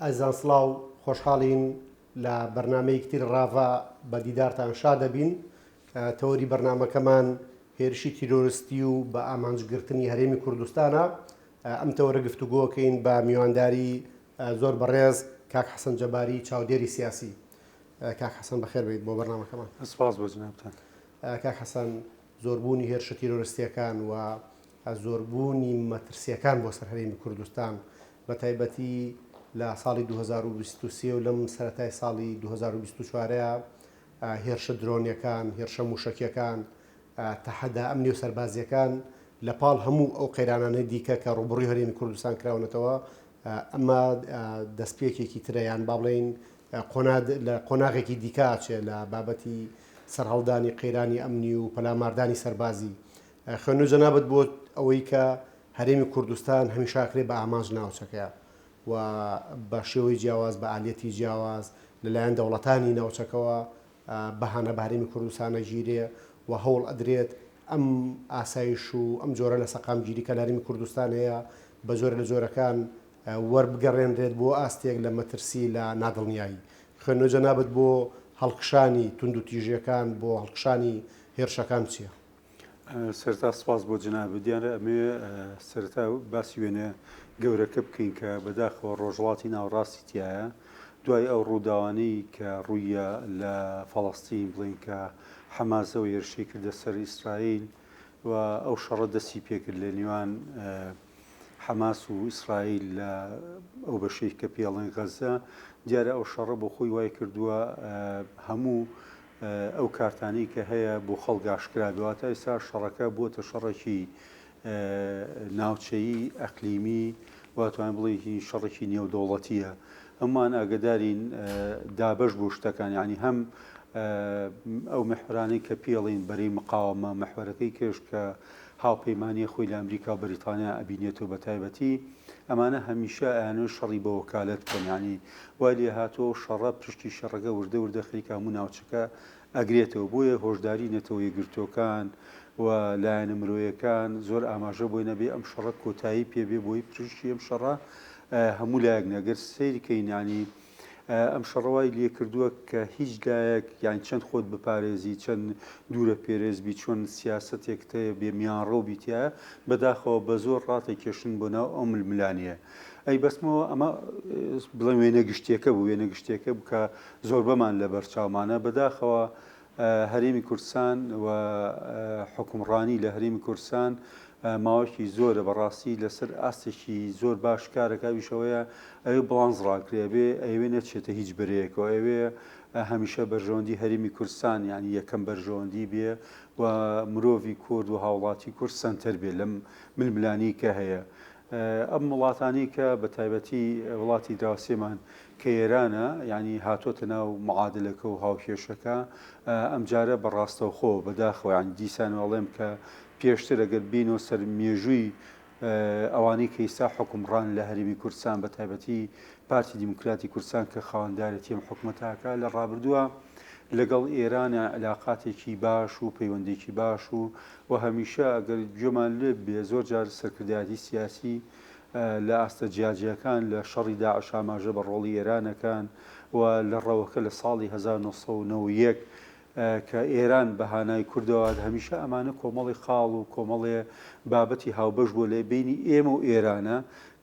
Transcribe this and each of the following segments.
ئەزان سڵاو خۆشحاڵین لە بەرنمەیەکتر ڕاڤا بە دیدارتان شا دەبین. تەوەری بەرنمەکەمان هێرشی تیرۆریستی و بە ئامانجگرتنی هەرێمی کوردستانە. ئەم تەوەرە گفتوگۆکەین بە میوانداری زۆر بەڕێز کاک حەسەن جەباری چاودێری سیاسی. کاک حەسەن بەخێر بێت بۆ بەرنمەکەمان. سپاس بۆ جنابتان. کاک حەسەن، زۆربوونی هێرشە تیرۆریستیەکان و زۆربوونی مەترسیەکان بۆ سەر هەرێمی کوردستان بە تایبەتی لە ساڵی 2023 و لەم سەرەتای ساڵی 2024 هێرشە درۆنیەکان، هێرشە موشکیەکان، تەحەدا ئەمنی و سەربازیەکان لە پاڵ هەموو ئەو قەیرانانەی دیکە کە ڕوبڕووی هەرێمی کوردستان کراونەتەوە. ئەمە دەستپێکێکی ترەیان با بڵێن لە قۆناغێکی دیکاچێ لە بابەتی سەرهەڵدانی قەیرانی ئەمنی و پەلاماردانی سەربازی. خوێنو جەنابەت بۆ ئەوەی کە هەرێمی کوردستان هەمیشاکرێ بە ئاماژ ناوچەکەیە و بە شێوەی جیاواز بە ئالەتی جیاواز لەلایەن دەوڵەتانی ناوچەکەەوە بەهانە بە هەرێمی کوردستانە ژیرێ و هەوڵ ئەدرێت ئەم ئاسایش و ئەم جۆرە لە سەقامگیری کە لە هەرێمی کوردستان هەیە بە زۆر لە جۆرەکان وەربگەڕێنرێت بۆ ئاستێک لە مەترسی لە نادڵنیایی. خوێنۆ جەنابەت بۆ هەڵقشانی تونند و تیژەکان بۆ هەڵقشانی هێرشەکان چییە؟ سەرتا سپاس بۆ جنابەت. دیارە ئەمێ سەرتا باسی وێنە گەورەکە بکەین کە بەداخەوە ڕۆژهەڵاتی ناوڕاستی تایە دوای ئەو ڕووداوانەی کە ڕوویە لە فەڵەستین بڵین کە حەماسەوە هێرشی کردە سەر ئیسرائیل و ئەو شەڕە دەستی پێکرد لە نێوان حەماس و ئیسرائیل لە ئەو بەشەی کە پێڵێن غەزە. دیارە ئەو شەڕە بۆ خۆی وای کردووە هەموو ئەو کارتانی کە هەیە بۆ خەڵک ئاشکرا بواتە ئێستا شەڕەکە بووەتە شەڕێکی ناوچەیی ئەقلیمی واتوانین بڵێ شەڕێکی نێودەوڵەتیە. ئەممان ئاگدارین دابەش بۆ شتەکان، ینی هەم ئەو مەحورانەی کە پێڵین بەرەی مقاومە مەحوەرەکەی کەش کە هاوپەیمانی خۆی لە ئەمریکا و بەریتانیا ئەبینێتەوە بە تایبەتی ئەمانە هەمیشە ئەیانە شەڕی بە وەکالەت بکەن، ینی وای لێ هاتۆ شەڕە پشتی شەڕەکە وردە وردە خەریکە هەموو ناوچەکە ئەگرێتەوە. بۆیە هۆشداری نەتەوە یەکگرتوەکان و لایەنە مرۆیەکان زۆر ئاماژە بۆی نەبێ ئەم شەڕە کۆتایی پێبێ بۆی پشتی ئەم شەڕە هەموو لایەک نەگەر سەیرکەین، ینی ئەم شەڕەوای لێ کردووە کە هیچ لایەک یان چەند خۆت بپارێزی چەند دوورە پێرێزبی چۆن سیاسەتێکتەیە بێ میانڕە و بیتە بەداخەوە بە زۆر ڕاتە کێشن بۆ ناو ئەو ململانیە. ئەی بەسمەوە ئەمە بڵێن وێنە گشتێکە بوو، وێنە گشتێکە بکە زۆر بەمان لە بەرچاومانە. بەداخەوە هەرێمی کوردستان و حکومڕانی لە هەرێمی کوردستان ماوەکی زۆرە بەڕاستی لەسەر ئاستێکی زۆر باش کارەکەویشەوەیە ئەوێ بڵانزڕاکرێ بێ ئەوێ نەچێتە هیچ برەیەکەوە ئەوێ هەمیشە بەرژەوەندی هەرێمی کوردستان ینی یەکەم بەرژەوەندی بێ و مرۆڤی کورد و هاوڵاتی کورد سنتەر بێ لەم ململانی کە هەیە. ئەم وڵاتانی کە بە تایبەتی وڵاتی داوسێمان کە ئێرانە ینی هاتۆتە ناو معادلەکە و هاوکێشەکە ئەم جارە بەڕاستەوخۆ بەداخەوە ینی دیسان وەڵێم کە پێشتر ئەگەر بینەوە سەر مێژووی ئەوانەی کە ئێستا حکومڕان لە هەرێمی کوردستان بە تایبەتی پارتی دیموکراتی کوردستان کە خاوەندارێتی ئەم حکومەتاکە لە ڕابردووە لەگەڵ ئێرانە علاقاتێکی باش و پەیوەندێکی باش و هەمیشە ئەگەر گوێمان لێ بێ زۆر جار سەرکردایەتی سیاسی لە ئاستە جیاجیەکان لە شەڕی داعش ئاماژە بە ڕۆڵی ئێرانەکان و لە ڕەوەکە لە ساڵی 1991 کە ئێران بەهانای کوردەوە هەمیشە ئەمانە کۆمەڵی خاڵ و کۆمەڵێ بابەتی هاوبەش بۆ لێ بینی ئێمە و ئێرانە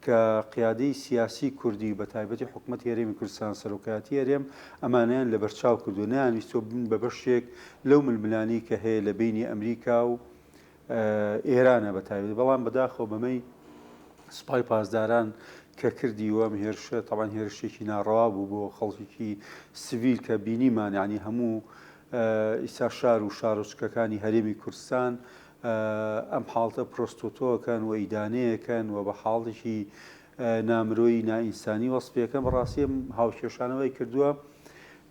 کە قیادەی سیاسی کوردی بە تایبەتی حکوومەت هەرێمی کوردستان سەرۆکاتی هەرێم ئەمانیان لە بەرچاو کردو نیانویستۆ بن بە بەشێک لەو ململانی کە هەیە لە بینی ئەمریکا و ئێرانە بە تایبەتی. بەڵام بەداخەوە بەمەی سوپای پاسداران کە کردی وەم هێرشە تەڵان هێرشێکی ناڕەوا بوو بۆ خەڵکێکی سڤیل کە بینیمان ینی هەموو ئیسا شار و شارۆچکەکانی هەرێمی کوردستان ئەم حاڵتە پرۆستۆتۆکەن و ئیدانەیەکەن و بە حاڵێکی نامرۆی نائینسانی وەسپیەکەم بەڕاستی هاوکێشانەوەی کردووە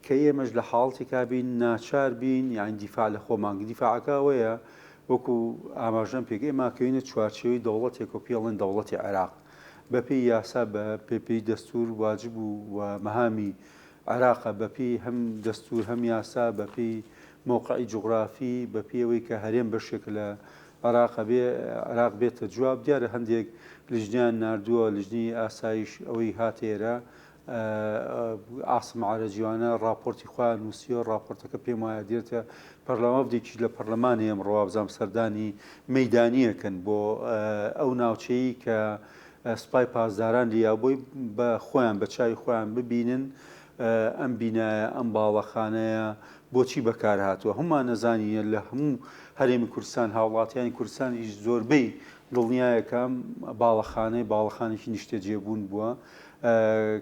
کە ئێمەش لە حاڵتی کابین ناچار بین یان دیفاع لە خۆمانگە دیفاعەکەوەیە وەکو ئاماژەم پێک ئێماکەوینە چوارچێوەی دەوڵەتێک و پێڵێن دەوڵەتی عێراق بەپێی یاسا بە پێی دەستور واجب و مەهامی عێراقە بەپێی هەم دەستور هەم یاسا بەپێی موقعی جوغرافی بەپێوەی کە هەرێم بەشێک لە عێراق بێتە جواب دیارە هەندێک لژنیان نردووە لژنی ئاسایش ئەوەی هاتێرە ئاسم عارەجیوانە راپۆرتی خۆیان نووسیوە راپۆرتەکە پێم وایە دێتە پەرلەماندێکی لە پەرلەمانی ئەم ڕەوابزام سەردانی مەیدانیەکەن بۆ ئەو ناوچەیە کە سوپای پاسداران لیابۆی بە خۆیان بە چای خۆیان ببینن ئەم بینایە ئەم باڵەخانەیە بۆچی بەکار هاتووە هەمومان نەزانیە لە هەموو هەرێمی کوردستان هاوڵاتیانی کوردستانیش زۆربەی دڵنیایەکەم باڵەخانێکی نیشتەجێبوون بووە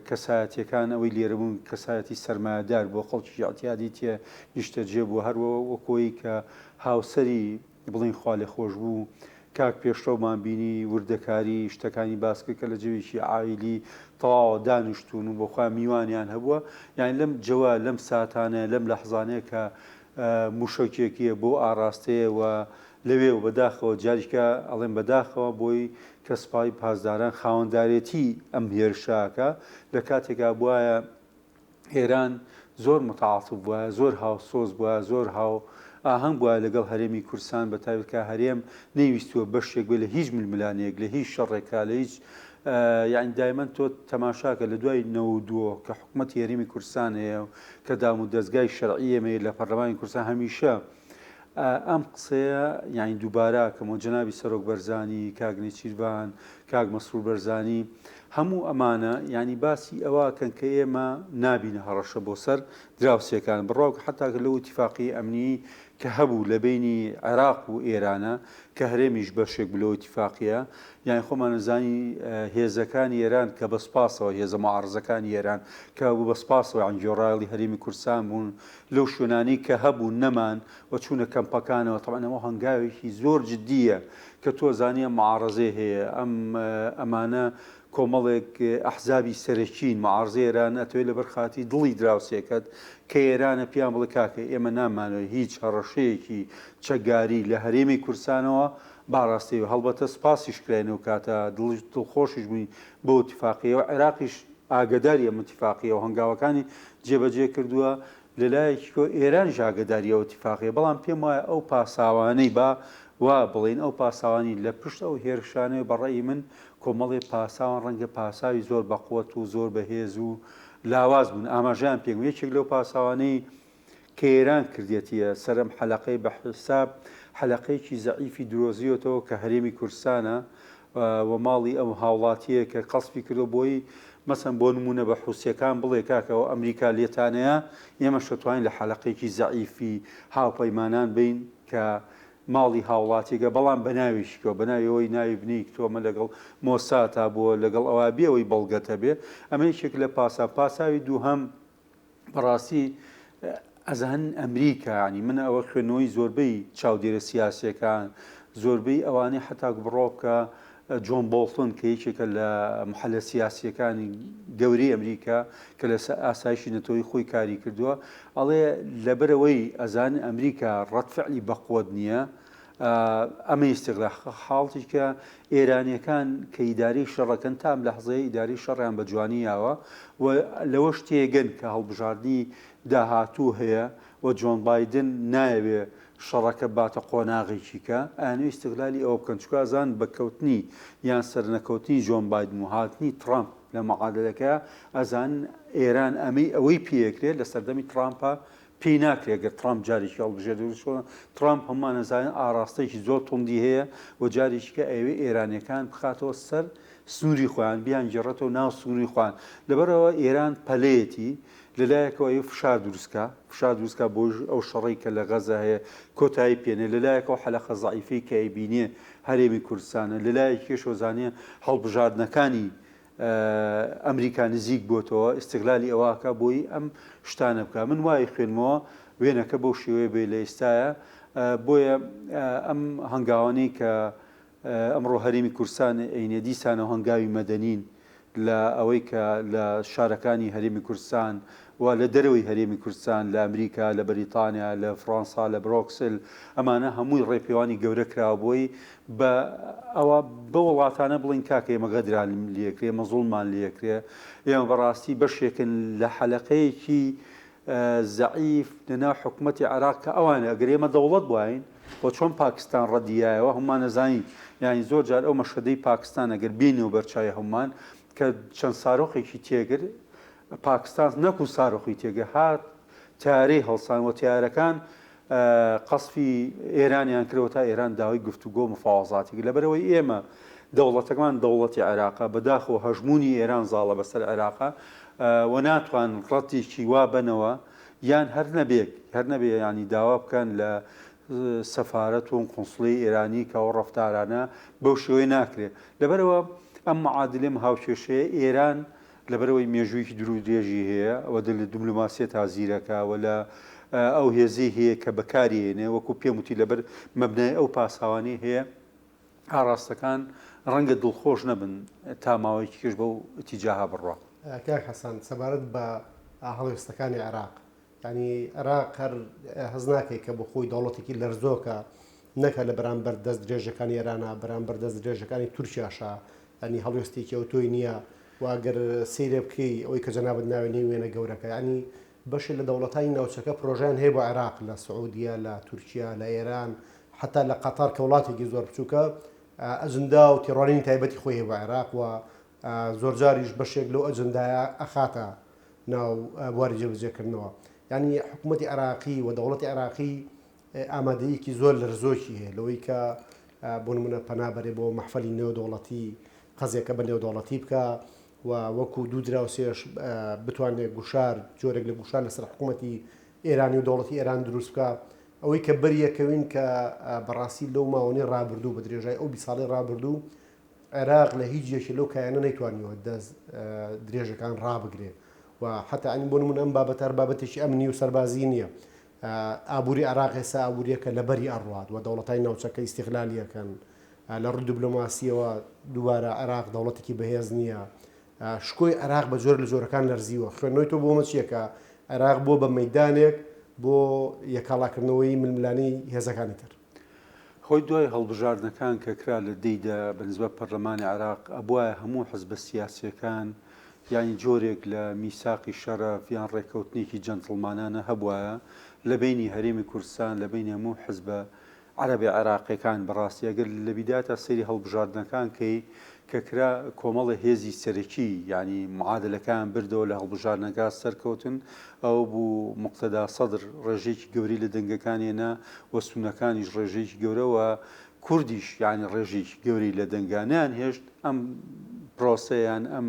کەسایەتیەکان ئەوەی لێرەبوون کەسایەتی سەرمایه‌دار بۆ خەڵکی ئەعتیادی تێ نیشتەجێ بوو هەروە وەکۆی کە هاوسەری بڵین خوا لێخۆش بوو کاک پێشڕەومان بینی وردەکاری شتەکانی باسکە کە لە جەوێکی عائیلی تەواوە دانیشتون و بۆخوا میوانیان هەبووە یعنی لەم جەوە لەم ساتانە لەم لەحزانەیە کە موشکێکیە بۆ ئاراستەیەوە لەوێ و بەداخەوە جاریکە ئەڵێن بەداخەوە بۆی کە سوپای پاسداران خاوەندارێتی ئەم هێرشاکە لە کاتێکا بواە ئێران زۆر متعاطف بووە زۆر هاوسۆز بووە زۆر هاو ئاهەنگ بووە لەگەڵ هەرێمی کوردستان بە تایبەتکە هەرێم نەیویستووە بەشێک بێ لە هیچ ململانەیەک لە هیچ شەڕێکا لە هیچ یعنی دایمەن تۆ تەماشاکە لە دوای 92 کە حکوومەت هێرێمی کوردستان هەیە کە دام و دەستگای شەرعیەمە لە پەرلەمانی کوردستان هەمیشە ئەم قسەیە یعنی دووبارە کەمە جەنابی سەرۆک بەرزانی کاگنی چیروان کاک مەسرور بەرزانی هەموو ئەمانە ینی باسی ئەوەکەن کە ئێمە نابینە هەڕەشە بۆ سەر دراوسەکان بڕاو حتاکە لەو ئیتیفاقی ئەمنی کە هەبوو لە بینی عێراق و ئێرانە کە هەرێمیش بەشێک بلەوە ئیتیفاقیە یان خۆمان نزانی هێزەکانی ئێران کە بەسپاسەوە هێزە معارزەکانی ئێران کە بوو بەسپاسەوە عن جۆڕایڵی هەرێمی کوردستان بوون لەو شوێنانی کە هەبوو نەمان و چوونە کەمپەکانەوە تەمەنەوە هەنگاوێکی زۆر جددیە کە تۆ زانیە معارزێ هەیە ئەمانە کۆمەڵێک ئەحزابی سەرەکین معارزێران ئەتوێت لە بەرخاتی دڵی دراوسێکت کە ئێرانە پیان بڵێ کاکە ئێمە نامانەوە هیچ هەڕەشەیەکی چەکگاری لە هەرێمی کوردستانەوە باڕاستی هەڵبەتە سپاسیش کرێنەوە کاتە دڵخۆشیش بووین بۆ ئیتیفاقیەوە عێراقیش ئاگداری ئەم ئیتیفاقیەوە هەنگاوەکانی جێبەجێ کردووە لەلایەکی ئێران ئاگداری ئەو ئیتیفاقیە بەڵام پێم وایە ئەو پاساوانەی وا بڵین ئەو پاساوانی لە پشت ئەو هێرشانەوە بەڕێی من کۆمەڵێ پاساوان ڕەنگە پاساوی زۆر بەقوت و زۆر بەهێز و لاواز بوون ئاماژیان پێم یەکێک لەو پاساوانەی کە ئێران کردێتیە سەرم حەلەقەی بە حساب حەلەقەیەکی زەعیفی درۆزیەوە کە هەرێمی کوردستانە و ماڵی ئەو هاوڵاتیە کە قەسبی کردو بۆی مەسەن بۆ نمونە بە حوسیەکان بڵێ کاکەەوە ئەمریکا لێتانەیە ئێمە شتوانین لە حەلەقەیەکی زەعیفی هاوپەیمانان بین کە ماڵی هاوڵاتیگە بەڵام بەناویشکەوە بەناویەوەی ناوی بنیک تۆمە لەگەڵ مۆساتا بووە لەگەڵ ئەوە بێەوەی بەڵگەتە بێ ئەمەیەکێک لە پاساوی دووهەم بەڕاستی ئەزان ئەمریکا ینی من ئەوە خوێنەوەی زۆربەی چاودێرە سیاسیەکان زۆربەی ئەوانەی حتاک بڕۆکە جۆن بۆڵتۆن کە یەکێکە لە محەلە سیاسیەکانی گەورەی ئەمریکا کە لە ئاسایشی نەتەوەی خۆی کاری کردووە ئەڵێ لەبەرەوەی ئەزان ئەمریکا ڕەتفعلی بەقوت نییە ئەمە ئیستیغلا حاڵی کە ئێرانیەکان کە ئیداری شەڕەکەن تام لە حەزەیە ئیداری شەڕیان بە جوانیاوە و لەوە شتێگەن کە هەڵبژاردننی داهاتوو هەیە و جۆن بایدن نایەوێ شەڕەکە باتە قۆناغێکی کە ئەنوی استغلالی ئەوە بکەن چکازان بەکەوتنی یان سەرنەکەوتنی جۆن بایدن و هاتنی ترامپ لە مەعادلەکە ئەزان ئێران ئەمەی ئەوەی پێکرێت لە سەردەمی ترامپە پێی ناکرێت گە ترامپ جارێکی هەڵبژێت ترامپ هەمان نەزانین ئاراستەیەکی زۆر توندی هەیە و جارێکیکە ئەوێ ئێرانیەکان بخاتەوە سەر سنووری خۆیان بیان گێڕێتەوە ناو سنووری خوان لەبەرەوە ئێران پەلەیەتی لەلایەکەوە ئەو فشار دروستکە بۆ ئەو شەڕی کە لە غەزە هەیە کۆتایی پێنێ لەلایەکەوە حەلەقە زەعیفەی کە ئەیبینێ هەرێمی کوردستانە لەلایەکی شۆزانێ هەڵبژاردنەکانی ئەمریکا نزیک بۆتەوە ئیستیغلالی ئەوواکە بۆی ئەم شتانە بکە من وای خوێنمەوە وێنەکە بۆ شێوەیە بێ لە ئێستایە بۆیە ئەم هەنگاوانەی کە ئەمڕۆ هەرێمی کوردستان عینە دیسانە هەنگاوی مەدەنین لە ئەوەی کە لە شارەکانی هەرێمی کوردستان و لە دەرەوەی هەرێمی کوردستان لە ئەمریکا لە بەریتانیا لە فڕانسا لە برۆکسل ئەمانە هەمووی ڕێپێوانی گەورە کراوبووی بە ئەوە بە وڵاتانە بڵین کاکە ئێمە غەدران لێکرێ مەزوڵمان لێکرێ ئێمە بەڕاستی بەشێکن لە حەلەقەیەکی زەعیف لەناو حکوومەتی عێراق کە ئەوانە ئەگەر ئێمە دەوڵەت بواین بۆ چۆن پاکستان ڕەدیایەوە هەمومان نەزانین یانی زۆر جار ئەو مەشەدەی پاکستان ئەگەر بینەوە بەرچای هەمومان کە چەند سارۆخێکی تێگر پاکستان نەکو ساڕۆخی تێگە هات تارەی هەڵسان و تیارەکان قەسفی ئێرانیان کرەوە تا ئێران داوای گفتوگۆ مفاوەزاتی لەبەرەوەی ئێمە دەوڵەتەکان دەوڵەتی عێراقا بەداخەوە هەژمونی ئێران زاڵە بەسەر عێراقا و ناتوان ڕەتێکی وا بنەوە یان هەر نەبێ ینی داوا بکەن لە سەفارەت و قونسڵی ئێرانی کەەوە ڕەفتارانە بەو شێوەیە ناکرێت لەبەرەوە ئەم معادلێم هاوکێشەیە ئێران لەبەرەوەی مێژوویکی درو درێژی هەیە ئەوە لە دیبلۆماسیە تازیرەکە و لە ئەو هێزی هەیە کە بەکارێنێ وەکو پێم وتی لەبەر مەبنای ئەو پاساوانی هەیە ئاراستەکان ڕەنگە دڵخۆش نەبن تا ماوەیەکی کەش بەو ئەتیجاها بڕوا. کاک حەسان سەبارەت بە هەڵوێستەکانی عێراق ینی عێراق هەر هەز ناکەی کە بە خۆی دەوڵەتێکی لەرزۆکە نەکە لە بەرامبەر دەست درێژەکانی ئێرانە بەرامبەر دەست درێژەکانی تورکیاشە ینی هەڵوێستێکی ئەو تۆی نییە واگەر سیرێ بکەی ئەوەی کە جەنابەت ناوێ وێنە گەورەکە ینی بەشی لە دەوڵەتانی ناوچەکە پرۆژیان هەیە بۆ عێراق لە سعودیە لە تورکیا لە ئێران حتا لە قەتار کە وڵاتێکی زۆر بچووکە ئەجندا و تێڕوانینی تایبەتی خۆی بۆ عێراق و زۆر جاریش بەشێک لەو ئەجندایە ئەخاتە ناو بواری جێبەجێکردنەوە ینی حکوومەتی عێراقی و دەوڵەتی عێراقی ئامادەیەکی زۆر لەرزۆکی هەیە لەوەی کە بۆ نمونە پەنابەرێ بۆ مەحفەلی نێودەوڵەتی قەزێکە بە نێودەوڵەتی بکە و وەکو دوو دراوسێش بتوانێت گوشار جۆرێک لە گوشار لەسەر حکوومەتی ئێرانی و دەوڵەتی ئێران دروست بکە ئەوەی کە بەریەکەوین کە بەڕاستی لەو ماوەی ڕابردوو بە درێژای ئەو 20 ساڵی ڕابردوو عێراق لە هیچ یەکی لەو کایانە نەیتوانیەوە دەست درێژەکان ڕابگرێ و حتا ئەنی بۆ نمونە ئەم بابەتە بابەتێکی ئەمنی و سەربازی نییە ئابووری عێراق ئێستا ئابووریەکە لە بەری ئەڕوات و دەوڵەتانی ناوچەکە ئیستیغلالیەکەن لە ڕوو دیبلۆماسیەوە دووبارە عێراق دەوڵەتێکی بەهێز نییە شکۆی عێراق بە جۆر لە جۆرەکان لەرزیوە خوێندنەوەی تۆ بۆمە چیەکە عێراق بۆ بە مەیدانێک بۆ یەکاڵاکردنەوەی ململانەی هێزەکانی تر خۆی دوای هەڵبژاردنەکان کە کرا لە دەیدا بەنسبە پەرلەمانی عێراق ئەبووە هەموو حزبە سیاسیەکان یانی جۆرێک لە میساقی شەرەف یان ڕێکەوتنێکی جەنتڵمانانە هەبووە لە بینی هەرێمی کوردستان لە بینی هەموو حزبە عەرەبی عێراقیەکان بەڕاستی ئەگەر لە بیداتە سەیری هەڵبژاردنەکان کە کرا کۆمەڵی هێزی سەرەکی ینی معادلەکان بردەوە لە هەڵبژاردنەکە سەرکەوتن ئەو بوو مقتەدا سەدر ڕێژێکی گەوری لە دەنگەکانێنە وەستونەکانیش ڕێژێکی گەورەوە کوردیش یانی ڕێژێکی گەوری لە دەنگانیان هێشت ئەم پرۆسەیان ئەم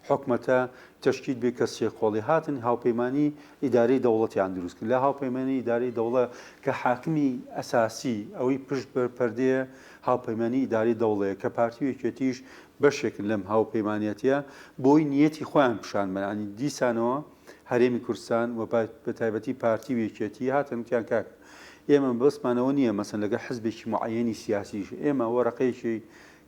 حکومەتە تشکیل بێ کە سێقۆڵی هاتن هاوپەیمانی ئیدارەی دەوڵەتیان دروست کرد لە هاوپەیمانی ئیدارەی دەوڵەت کە حاکمی ئەساسی ئەوەی پشت بەرپەردەیە هاوپەیمانی ئیداری دەوڵەیە کە پارتیوێکێتیش بەشێکن لەم هاوپەیمانەتە بۆی نیەتی خۆیان پیشان بەنانی دیسانەوە هەرێمی کوردستان و بە تایبەتی پارتیوێکێتی هاتنکیان کاک ئێمە بەسمانەوە نییە مەسن لەگە حزبێکی معەنی سیاسیش ئێمە وەرەقەیەکی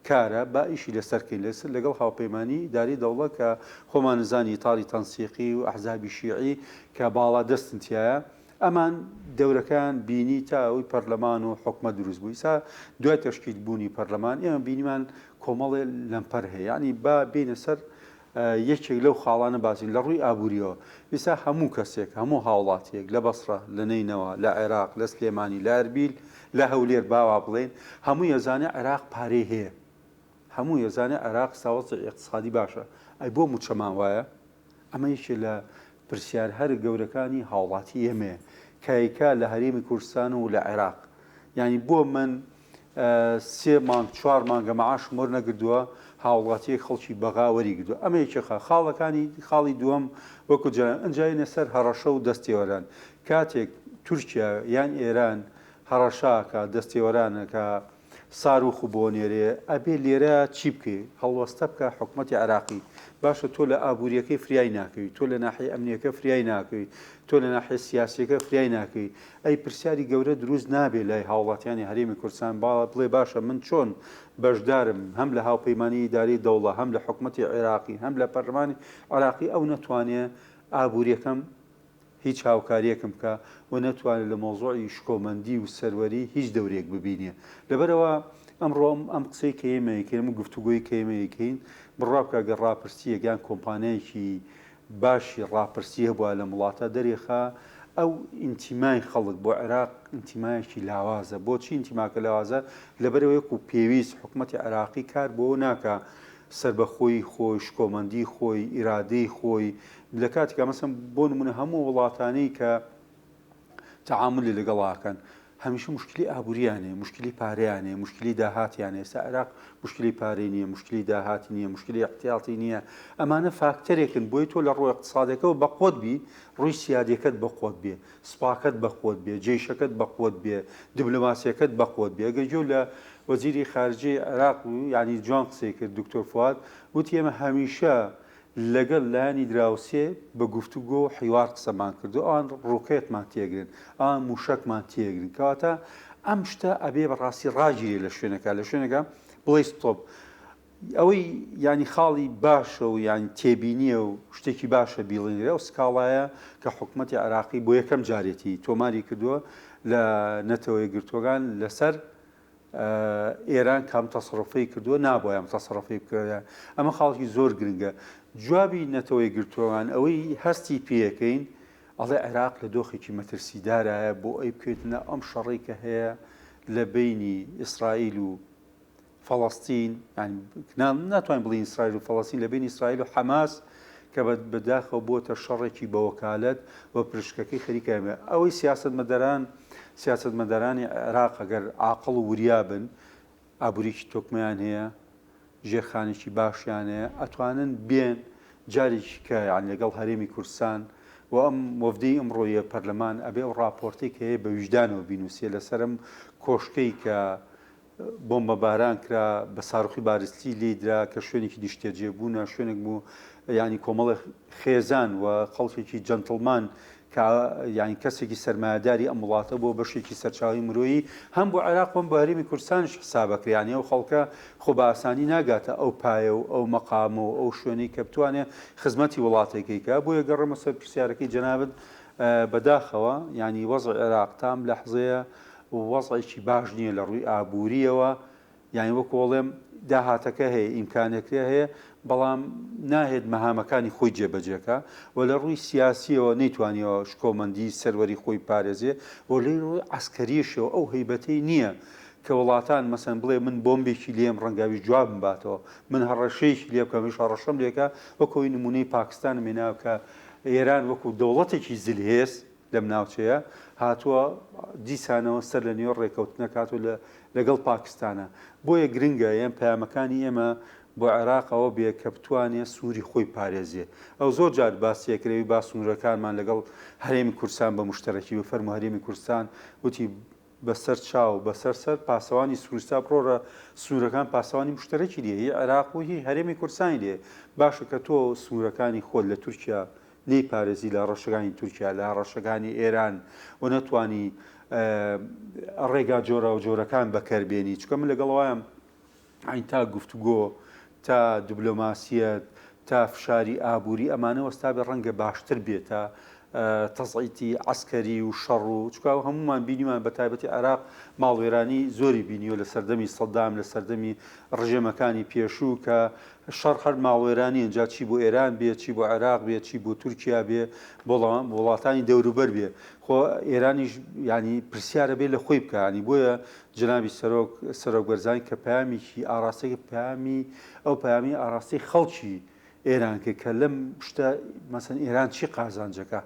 کارە با ئیشی لەسەرکەین لەسەر لەگەڵ هاوپەیمانی داری دەوڵەت کە خۆمان نزانی تاڵی تەنسیقی و ئەحزابی شیعی کە باڵا دەستنتیایە ئەمان دەورەکان بینی تا ئەوی پەرلەمان و حکومە دروست بووی سا دوای تەشکیل بوونی پەرلەمان ئێمە بینیمان کۆمەڵێ لەمپەر هەیە ینی با بینە سەر یەکێک لەو خاڵانە باسین لە ڕووی ئابوووریەوە ویسا هەموو کەسێک هەموو هاوڵاتیەک لە بەسڕە لە نینەوە لە عێراق لە سلێمانی لە ئەربیل لە هەولێر باوا بڵێن هەموو ێزانە عێراق پارەی هەیە هەموو ێزانە عێراق ساوەسی اقتصادی باشە ئەی بۆ موچەمان وایە ئەمە یەکێ لە پرسیار هەر گەورەکانی هاوڵاتی ئێمێ کایکا لە هەرێمی کوردستان و لە عێراق ینی بۆ من 3 مانگ 4 مانگە مەعاشم وەر نەگردووە هاوڵاتیەک خەڵکی بەغاوەری گردووە ئەمە یەکێخە خاڵی دووەم وەکو ئەنجینە سەر هەڕەشە و دەستێوەران کاتێک تورکیا یان ئێران هەڕەشاکە دەستێوەرانەکە ساروخ بۆ نێرێ ئەبێ لێرە چی بکەی هەڵوەستە بکە حکوومەتی عێراقی باشە تۆ لە ئابوووریەکەی فریای ناکەوی تۆ لە ناحیە ئەمنیەکە فریای ناکەوی تۆ لە ناحیە سیاسیەکە فریای ناکەی ئەی پرسیاری گەورە دروست نابێت لای هاوڵاتیانی هەرێمی کوردستان باڵا بڵێ باشە من چۆن بەشدارم هەم لە هاوپەیمانی ئیداری دەوڵە هەم لە حکوومەتی عێراقی هەم لە پەرلەمانی عێراقی ئەو نەتوانێت ئابوووریەکەم هیچ هاوکاریەکم بکە و نەتوانێت لە مۆزۆعی شکۆمەندی و سەروەری هیچ دەورێک ببینێ لەبەرەوە ئەمڕۆم ئەم قسەی کەیمەیەکەین و گفتوگۆی کەیمەیەکەین بڕاوکە گە ڕاپرسی یەکیان کۆمپانیایکی باشی ڕاپرسی هەبووە لە وڵاتە دەرێخا ئەو ئینتیمای خەڵک بۆ عێراق ئینتیمایەکی لاوازە بۆچی ئینتیماکە لاوازە لەبەرەوەیەک و پێویست حکوومەتی عێراقی کار بۆ ناکە سربەخۆی خۆی شکۆمەندی خۆی ئیرادەی خۆی لە کاتێکا مەسەن بۆ نمونە هەموو وڵاتانەی کە تعاملی لەگەڵاکەن هەمیشە مشکلی ئابوووریانێ مشکلی پارەیانێ مشکلی داهاتیانێ ئێستا عێراق مشکلی پارەی نییە مشکلی داهاتی نییە مشکلی احتیاڵی نییە ئەمانە فاکتەرێکن بۆی تۆ لە ڕۆی اقتصادەکەەوە بەقوت بی ڕووی سیادەکەت بەقوت بێ سوپاکەت بەقوت بێ جێیشەکەت بەقوت بێ دیبلۆماسیەکەت بەقوت بێ ئەگەر لە وەزیری خارجی عێراق ینی جوان قسەی کرد دکتۆر فواد وتی ئێمە هەمیشە لەگەڵ لایانی دراوسێ بە گفتوگۆ حیوار قسەمان کردو ئەوان ڕوکێتمان تێگرن ئەوان موشکمان تێگرن کەواتە ئەم شتە ئەبێ بەڕاستی ڕاگیرێ لە شوێنەکە بڵێ ستۆپ ئەوەی ینی خاڵی باشە و یانی تێبینیە و شتێکی باشە بیڵێنرێ و سکاڵایە کە حکوومەتی عێراقی بۆ یەکەم جارێتی تۆماری کردووە لە نەتەوەی گرتوەکان لەسەر ئێران کام تەسەڕفەی کردووە نابۆیان تەسەڕفەی بکرێ ئەمە خاڵکی زۆر گرنگە جوابی نەتەوەی گرتووەکان ئەوەی هەستی پێەکەین ئەڵێ عێراق لە دۆخێکی مەترسیدارایە بۆ ئەی بکوێتنە ئەم شەڕی کە هەیە لە بینی ئیسرائیل و فەڵەستین ناتوانین بڵین ئیسرائیل و فەڵەستین لە بین ئیسرائیل و حەماس کە بەداخەوە بۆتە شەڕێکی بە وەکالەت بە پرشکەکەی خەریکەمە ئەوەی سیاسەتمەدارانی عێراق ئەگەر عاقڵ و وریابن ئابووریکی تۆکمەیان هەیە ژێرخانێکی باشیان هەیە ئەتوانن بێن جارێکی کە یان لەگەڵ هەرێمی کوردستان و ئەم وەفدەی ئەمڕۆیە پەرلەمان ئەبێ ئەو ڕاپۆرتێک هەیە بە ویژدانەوە بینوسیە لەسەرم کۆشکەی کە بۆمبە باران کرا بە ساڕوخی بارستی لێدرا کە شوێنێکی دیشتێجێبوونە شوێنێک بوو ینی کۆمەڵە خێزان و خەڵکێکی جەنتڵمان کە ینی کەسێکی سەرمایهداری ئەم وڵاتە بۆ بەشێکی سەرچاوی مرۆیی هەم بۆ عێراق هەم بە هەرێمی کوردستانش حسابەکرێنی ئەو خەڵکە خۆ بە ئاسانی ناگاتە ئەو پایە و ئەو مەقام و ئەو شوێنەی کە بتوانێت خزمەتی وڵاتێکیکە بۆ یەگەڕەمە سەر پرسیارەکەی جەنابەت بەداخەوە ینی وەزع عێراق تام لەحزەیە وەزعێکی باش نییە لە ڕووی ئابووریەوە یانی وەکۆڵێم داهاتەکە هەیە ئیمکانێکرێ هەیە بەڵام ناهێت مەهامەکانی خۆی جێبەجێکە و لە ڕووی سیاسیەوە نەیتوانیەوە شکۆمەندی سەروەری خۆی پارێزێ و لێ ڕووی عسکەریشەوە ئەو هەیبەتەی نییە کە وڵاتان مەسەن بڵێ من بۆمبێکی لێم ڕەنگاوی جواب باتەوە من هەڕەشەیەکی لێ بکەم هەڕەشەم لێکە وەکەوەی نمونەی پاکستان مێناو کە ئێران وەکو دەوڵەتێکی زلهێز لەم ناوچەیە هاتووە دیسانەوە سەر لە نێو ڕێکەوتنە کاتۆ لەگەڵ پاکستانە بۆیە گرنگە ئێم پەیامەکانی ئێمە بۆ عێراقەوە بێ کە بتوانێت سووری خۆی پارێزیێ ئەو زۆر جار باسیەکرێوی با سنوورەکانمان لەگەڵ هەرێمی کوردستان بە مشتەرەکی و فەرمو هەرێمی کوردستان وتی بەسەر چاو بەسەر سەر پاسەوانی سوورستا بڕۆرە سوورەکان پاسەوانی مشتەرەکی لێ هی عێراق و هی هەرێمی کوردستانی لێ باشە کە تۆ سوورەکانی خۆت لە تورکیا نەی پارێزی لە ڕەشەکانی تورکیا لە ڕەشەکانی ئێران و نەتوانی ڕێگا جۆرە و جۆرەکان بەکاربێنی چکە من لەگەڵەوەیان ئاین تا گفتوگۆ تا دیبلۆماسیەت تا فشاری ئابووری ئەمانە وەستا بێ ڕەنگە باشتر بێت تا تەزعیتی عسکەری و شەڕ و چکاو هەمومان بینیمان بە تایبەتی عێراق ماڵوێرانی زۆری بینیوە لە سەردەمی سەدام لە سەردەمی ڕژێمەکانی پێشوو کە شەڕ هەر ماڵوێرانی ئەنجا چی بۆ ئێران بێ چی بۆ عێراق بێ چی بۆ تورکیا بێ وڵاتانی دەوروبەر بێ خۆ ئێرانیش ینی پرسیارە بێ لە خۆی بکانی بۆیە جنابی سەرۆک بەرزانی کە پامێکی ئاراستەی پامی ئەو پامی ئاراستی خەڵکی ئێران کە لەم شتە مەسەن ئێران چی قازانجەکە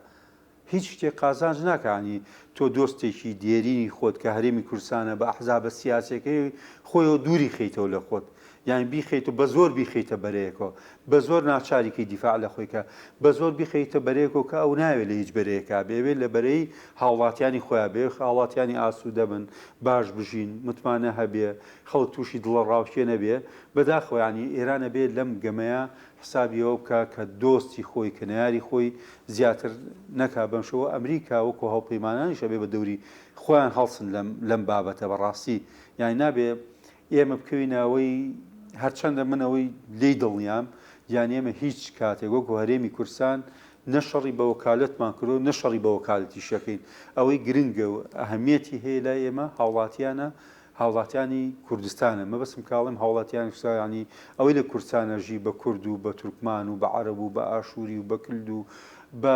هیچ شتێک قازانج ناکانی تۆ دۆستێکی دێرینی خۆت کە هەرێمی کوردستانە بە ئەحزابە سیاسەکەی خۆیەوە دووری خەیتەوە لە خۆت یان بیخەیت و بە زۆر بیخەیتە بەرەیەکەوە بە زۆر ناچاریکەی دیفاع لە خۆیکە بە زۆر بیخەیتە بەرەیەکەوە کە ئەو ناوێت لە هیچ بەرەیەکە بێوێت لە بەرەی هاوڵاتیانی خۆیان بێ هاوڵاتیانی ئاسوودە بن باش بژین متمانە هەبێ خەڵک تووشی دڵە ڕاوشێ نەبێ بەداخۆیانی ئێرانە بێت لەم گەمەیە حسابیەوە بکە کە دۆستی خۆی کنایاری خۆی زیاتر نەکا بەمشەوە ئەمریکا وەکو هەڵپەیمانانیشە بێ بە دەوری خۆیان هەڵسن لەم بابەتە بەڕاستی یانی نابێ ئێمە بکەوینەوەی هەرچەندە منەوەی لی دڵنیام یان ئێمە هیچ کاتێک وەکو هەرێمی کوردستان نەشەڕی بە وەکالەتمان کردو نەشەڕی بە وەکالەتی شەکەین ئەوەی گرنگە و ئەهەمیەتی هەیە لای ئێمە هاوڵاتیانە هاوڵاتیانی کوردستانە مەبەستم کاڵم هاوڵاتیانی کوردستانی ئەوەی لە کوردستانەژی بە کورد و بە تورکمان و بە عەرەب و بە ئاشووری و بە کلد و بە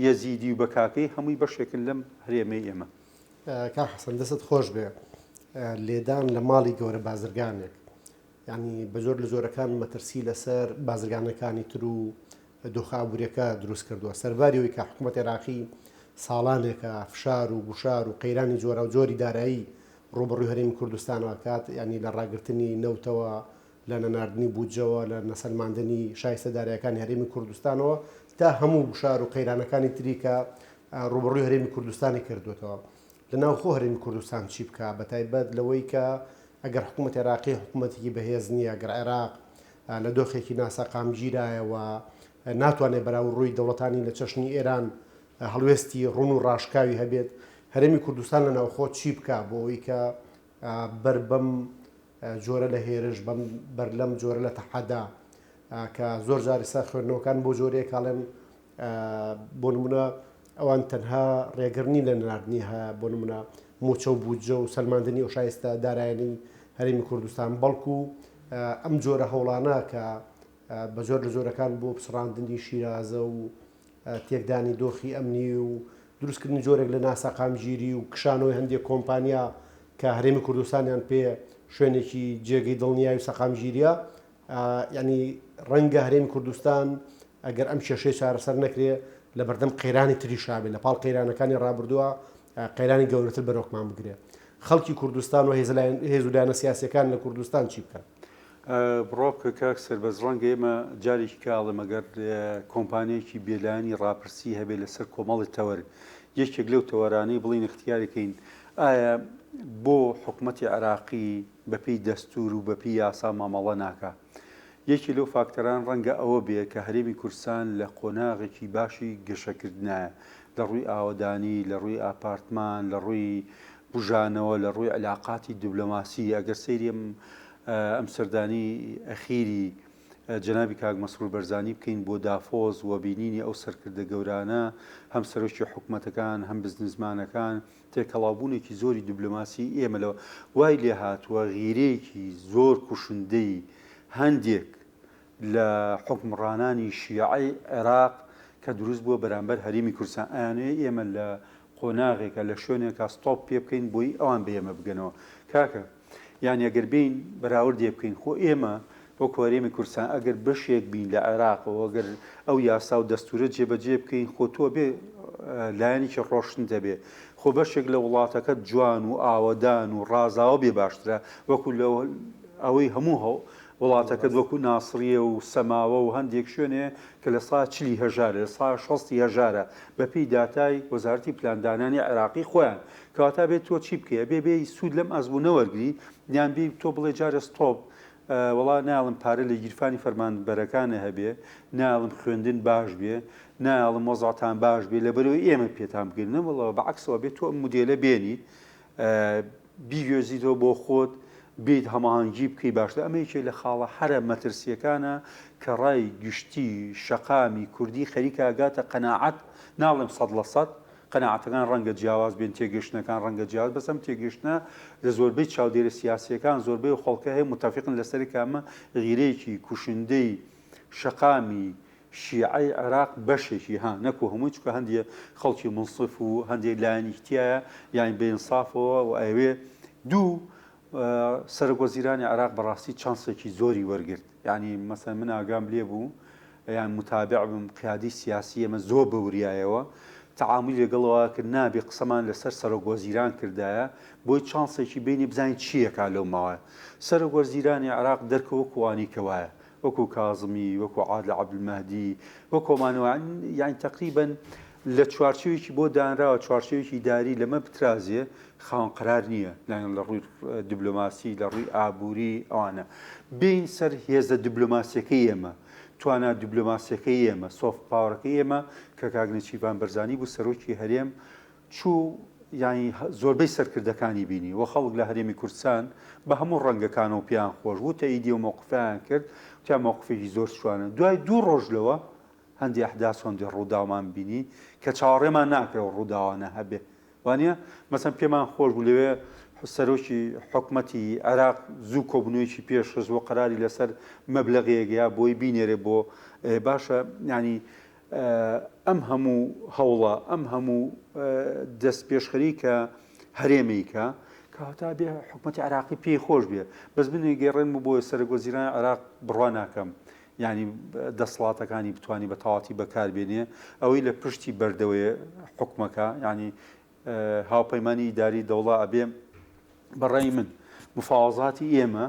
یەزیدی و بە کاکەی هەمووی بەشێکن لەم هەرێمەی ئێمە کا حەسەن دەست خۆش بێ لێدان لە ماڵی گەورە بازرگانێک ینی بە زۆر لە زۆرەکان مەترسی لەسەر بازرگانەکانی تر و دۆخابوووریەکە دروست کردووە سەرباریەوەی کە حکوومەت عێراقی ساڵانێکە فشار و گوشار و قەیرانی جۆرە و جۆری دارایی ڕوبڕووی هەرێمی کوردستانەوە کات ینی لە ڕاگررتنی نەوتەوە لە نەناردنی بودجەوە لە نەسەلماندنی شایستە دارایەکانی هەرێمی کوردستانەوە تا هەموو گوشار و قەیرانەکانی تریکە ڕوبڕووی هەرێمی کوردستانی کردوێتەوە لە ناوخۆ هەرێمی کوردستان چی بکە بە تایبەت لەوەی کە ئەگەر حکوومەت عێراقی حکوومەتێکی بەهێز نییە ئەگەر عێراق لە دۆخێکی ناساقامگیرایەوە ناتوانێت بەراوردڕووی دەوڵەتانی لە چەشنی ئێران هەڵوێستی ڕوون و ڕاشکاوی هەبێت هەرێمی کوردستان لە ناوخۆ چی بکە بۆ ئەوەی کە بەر بەم جۆرە لە هێرش بەر لەم جۆرە لە تەحەدا کە زۆر جاری سا خوێندنەوەکان بۆ جۆرەیە کاڵێن بۆ نمونە ئەوان تەنها ڕێگرنی لە ناردنی هەیە بۆ نمونە موچە و بودجە و سەلماندنی ئەو شایستە دارایانی هەرێمی کوردستان بەڵکو ئەم جۆرە هەوڵانە کە بە زۆر لە زۆرەکان بۆ پسڕاندنی شیرازە و تێکدانی دۆخی ئەمنی و دروستکردنی جۆرێک لە ناساقامگیری و کشانەوەی هەندێک کۆمپانیا کە هەرێمی کوردستانیان پێ شوێنێکی جێگەی دڵنیای و سەقامگیریە ینی ڕەنگە هەرێمی کوردستان ئەگەر ئەم کێشەی چارەسەر نەکرێ لە بەردەم قەیرانی تری شابێت لە پاڵ قەیرانەکانی ڕابردووە قەیرانی گەورەتر بەرەوکمان بگرێت خەڵکی کوردستان و هێز و لایەنە سیاسیەکان لە کوردستان چی بکەن بڕۆکە کاک سەربەز ڕەنگە ئێمە جارێکی کاڵم ئەگەر کۆمپانیەکی بێلایانی ڕاپرسی هەبێت لەسەر کۆمەڵی تەوەر یەکێک لەو تەوەرانەی بڵین اختیارەکەین ئایا بۆ حکوومەتی عێراقی بەپێی دەستور و بەپێی یاسا مامەڵە ناکە یەکی لەو فاکتەران ڕەنگە ئەوە بێ کە هەرێمی کوردستان لە قۆناغێکی باشی گەشەکردنایە لە ڕووی ئاوەدانی لە ڕووی ئاپارتمان لە ڕووی بژانەوە لە ڕووی علااقاتی دیبلۆماسی ئەگەر سەیریم ئەم سەردانی ئەخیری جەنابی کاک مەسرور بەرزانی بکەین بۆ دافۆز و بینینی ئەو سەرکردە گەورانە هەم سەرۆکی حکوومەتەکان هەم بزنسمانەکان تێکەڵاوبوونێکی زۆری دیبلۆماسی ئێمەلەوە وای لێ هاتووە غیرەیەکی زۆر کوشندەی هەندێک لە حکمڕانانی شیعی عێراق کە دروست بووە بەرامبەر هەرێمی کوردستان ئەیانەیە ئێمە لە قۆناغێکە لە شوێنێکە ستۆپ پێ بکەین بۆی ئەوان بە ئێمە بگەنەوە کاکە یعنی ئەگەر بین بەراوردێ بکەین خۆ ئێمە بۆ هەرێمی کوردستان ئەگەر بەشێک بین لە عێراقەوە ئەگەر ئەو یاسا و دەستورە جێبەجێ بکەین خۆ تۆ بێ لایەنێکی ڕۆشن دەبێ خۆ بەشێک لە وڵاتەکەت جوان و ئاوەدان و ڕازاوە بێ باشترە وەکو ئەوەی هەموو هەو وڵاتەکەت وەکو ناسریە و سەماوە و هەندێک شوێنێ کە لە سا 40 هەژارە لە سا 60 هەژارە بەپێی داتای وەزارەتی پلاندانانی عێراقی خۆیان کەواتە بێت تۆ چی بکەیە بێ سوود لەم ئەزبوو نەوەرگری یان بێ تۆ بڵێ جارە ستۆپ وڵا ناڵم پارە لە گیرفانی فەرمانبەرەکانە هەبێ ناڵم خوێندن باش بێ ناڵم وەزاتان باش بێ لەبەرەوەی ئێمە پێتان بگرنە وڵەوە بەعکسەوە بێت تۆ ئەم مودێلە بێنی بیگوێزیتەوە بۆ خۆت بیت هەماهەنگی بکەی باشتر ئەمەیەکێ لە خاڵە هەرە مەترسیەکانە کە ڕای گشتی شەقامی کوردی خەریکە ئاگاتە قەناعەت ناڵێم 100% قەناعەتەکان ڕەنگە جیاواز بێن تێگەشتنەکان ڕەنگە جیاواز بەسەم تێگەشتنە لە زۆربەی چاودێرە سیاسیەکان زۆربەی خەڵکە هەیە متفقن لەسەری کامە غیرەیەکی کوشندەی شەقامی شیعی عێراق بەشێکی ها نەکو هەمووی چکە هەندێ خەڵکی منصف و هەندێک لایەنیتیایە یانی بێئینسافەوە و ئەوێ دوو سەرۆکوەزیرانی عێراق بەڕاستی چانسێکی زۆری وەرگرت یعنی مەسەن من ئاگام لێ بوو یان متابع بم قیادی سیاسی ئەمە زۆر بەوریایەوە تعاملی لەگەڵەوە کرد نابێ قسەمان لەسەر سەرۆکوەزیران کردایە بۆی چانسێکی بینی بزانین چییەکە لەو ماوەیە سەرۆکوەزیرانی عێراق دەرکەوە کوانی کەوایە وەکو کازمی وەکو عادل عەبدولمەهدی وەکۆمانەوە یعنی تەقریبەن لە چوارچێوێکی بۆ دانراوە چوارچێوێکی داری لەمە بترازێ خاوەن قرار نییە لە ڕووی دیبلۆماسی لە ڕووی ئابووری ئەوانە بین سەر هێزە دیبلۆماسیەکەی ئێمە توانە دیبلۆماسیەکەی ئێمە سۆفت پاوەرەکەی ئێمە کە کاگنەچیڤان بەرزانی بوو سەرۆکی هەرێم چوو یانی زۆربەی سەرکردەکانی بینی وە خەڵک لە هەرێمی کوردستان بە هەموو ڕەنگەکانەوە پیان خۆش بوو تەئیدی و مۆقفیان کرد تا مۆقفێکی زۆر شوانە دوای دوو ڕۆژ لەوە هەندی ئەحداس هەندێک ڕووداومان بینی کە چاوەڕێمان ناکرێەوە ڕووداوانە هەبێ وانە مەسەن پێمان خۆش بوو لەوێ سەرۆکی حکوومەتی عێراق زوو کۆبنەوەیکی پێش خستووە قەراری لەسەر مەبلەغێکە بۆی بینێرێ بۆ باشە ینی ئەم هەموو هەوڵە ئەم هەموو دەست پێشخەریکە هەرێمێکە کەواتە بێ حکوومەتی عراقی پێی خۆش بێ بەس بنێ گەێڕێن بۆ سەرۆکوەزیرانی عراق بڕوا ناکەم ینی دەسەڵاتەکانی بتوانانی بە تەواتی بەکاربێنێ ئەوەی لە پشتی بەردەوەی حکومەکە ینی هاوپەیمانی ئیداری دەوڵە ئەبێ بەڕێی من مفاوەزاتی ئێمە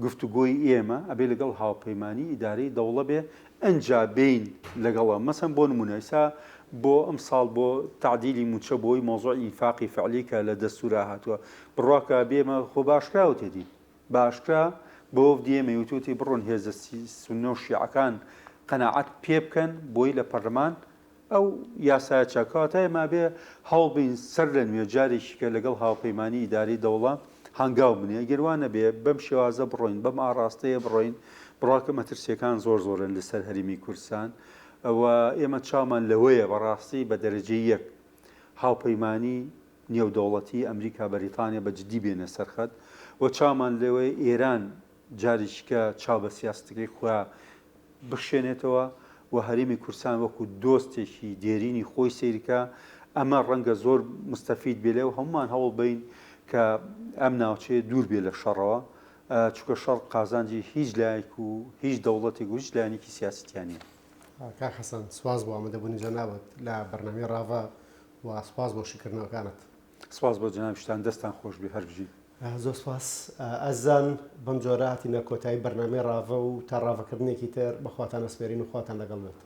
گفتوگۆی ئێمە ئەبێ لەگەڵ هاوپەیمانی ئیداری دەوڵە بێ ئەنجا بین لەگەڵە مەسەن بۆ نمونە ئێستا بۆ ئەم ساڵ بۆ تعدیلی موچە بۆی مۆزۆع ئینفاقی فعلی کە لە دەستورا هاتووە بڕواکە بێمە خۆ باشکراوە تێدی باشکرا بۆ دیێمە وتوتی بڕۆن هێزە سونە و شیعەکان قەناعەت پێ بکەن بۆی لە پەرلەمان ئەو یاسایە چاکاتە ئێمە بێ هەڵبین سەر لە نوێ جارێکیکە لەگەڵ هاوپەیمانی ئیداری دەوڵە هەنگاو بنێ گەروانە بێ بەم شێوازە بڕۆین بەم ئاڕاستەیە بڕۆین بڕاکە مەترسیەکان زۆرن لەسەر هەرمی کوردستان ئەوە ئێمە چامان لەوەیە بەڕاستی بە دەرەجەی یەک هاوپەیمانی نێودەوڵەتی ئەمریکا بەریتانیا بە جددی بێنە سەرخەت و چامان لەوەی ئێران جاریشکە چاو بە سیاستەکەی خۆیان بخشێنێتەوە و هەرمی کوردستان وەکو دۆستێکی دێرینی خۆی سیرکە ئەمە ڕەنگە زۆر مستەفید بێ لێ و هەمومان هەوڵ بین کە ئەم ناوچێ دوور بێ لە شەڕەوە چونکە شەڕ قازانجی هیچ لایەک و هیچ دەوڵەتێک و هیچ لایەنێکی سیاسییانە. کاک حەسەن سواز بۆ ئامادەبوونی جەنابەت لە بەرنامەی ڕاڤە و سپاس بۆ شکردنەوەکانت. سپاس بۆ جەنابشتان دەستان خۆش بێ هەرگیز. زۆر سپاس ئەزان بەم جۆرە هاتینە کۆتایی بەرنامەی ڕاڤە و تا ڕاڤەکردنێکی تر بەخواتان ئەسپێرین و خواتان لەگەڵ بێت.